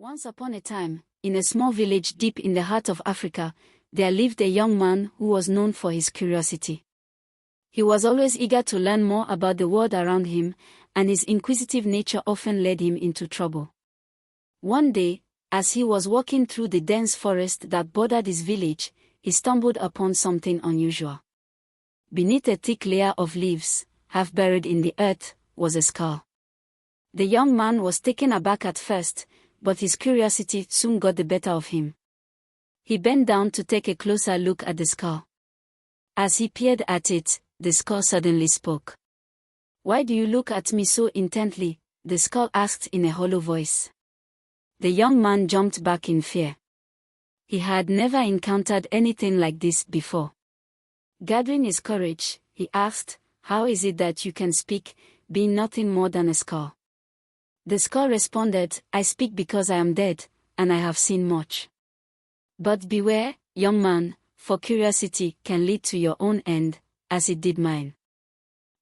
Once upon a time, in a small village deep in the heart of Africa, there lived a young man who was known for his curiosity. He was always eager to learn more about the world around him, and his inquisitive nature often led him into trouble. One day, as he was walking through the dense forest that bordered his village, he stumbled upon something unusual. Beneath a thick layer of leaves, half buried in the earth, was a skull. The young man was taken aback at first, but his curiosity soon got the better of him. He bent down to take a closer look at the skull. As he peered at it, the skull suddenly spoke. "Why do you look at me so intently?" the skull asked in a hollow voice. The young man jumped back in fear. He had never encountered anything like this before. Gathering his courage, he asked, "How is it that you can speak, being nothing more than a skull?" The skull responded, "I speak because I am dead, and I have seen much. But beware, young man, for curiosity can lead to your own end, as it did mine."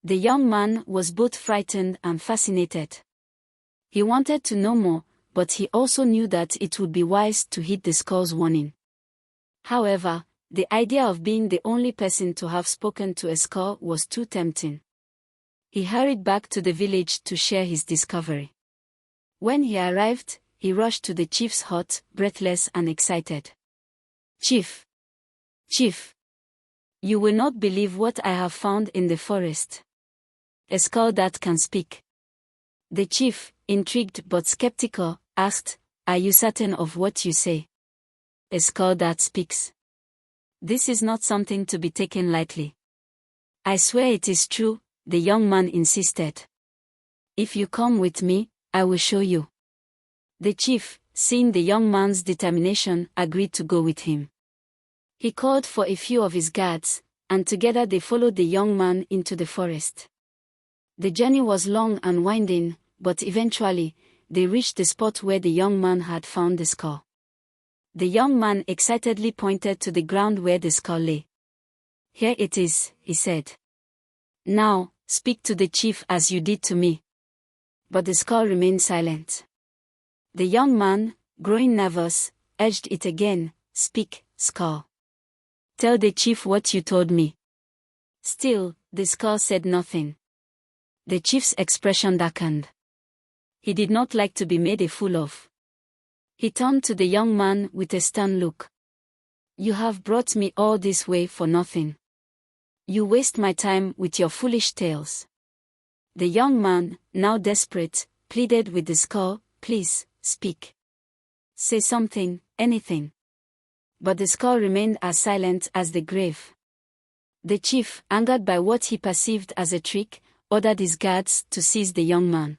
The young man was both frightened and fascinated. He wanted to know more, but he also knew that it would be wise to heed the skull's warning. However, the idea of being the only person to have spoken to a skull was too tempting. He hurried back to the village to share his discovery. When he arrived, he rushed to the chief's hut, breathless and excited. "Chief! Chief! You will not believe what I have found in the forest. A skull that can speak." The chief, intrigued but skeptical, asked, "Are you certain of what you say? A skull that speaks? This is not something to be taken lightly." "I swear it is true," the young man insisted. "If you come with me, I will show you." The chief, seeing the young man's determination, agreed to go with him. He called for a few of his guards, and together they followed the young man into the forest. The journey was long and winding, but eventually, they reached the spot where the young man had found the skull. The young man excitedly pointed to the ground where the skull lay. "Here it is," he said. "Now, speak to the chief as you did to me." But the skull remained silent. The young man, growing nervous, urged it again, "Speak, skull. Tell the chief what you told me." Still, the skull said nothing. The chief's expression darkened. He did not like to be made a fool of. He turned to the young man with a stern look. "You have brought me all this way for nothing. You waste my time with your foolish tales." The young man, now desperate, pleaded with the skull, "Please, speak. Say something, anything." But the skull remained as silent as the grave. The chief, angered by what he perceived as a trick, ordered his guards to seize the young man.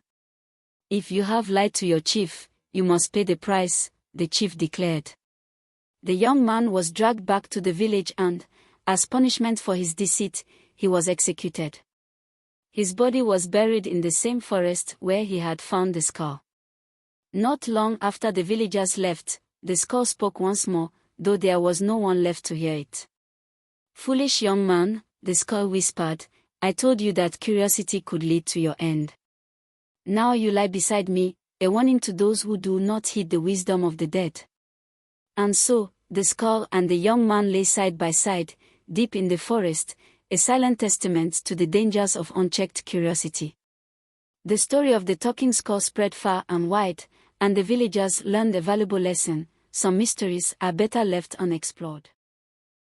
"If you have lied to your chief, you must pay the price," the chief declared. The young man was dragged back to the village and, as punishment for his deceit, he was executed. His body was buried in the same forest where he had found the skull. Not long after the villagers left, the skull spoke once more, though there was no one left to hear it. "Foolish young man," the skull whispered, "I told you that curiosity could lead to your end. Now you lie beside me, a warning to those who do not heed the wisdom of the dead." And so, the skull and the young man lay side by side, deep in the forest, a silent testament to the dangers of unchecked curiosity. The story of the talking skull spread far and wide, and the villagers learned a valuable lesson: some mysteries are better left unexplored.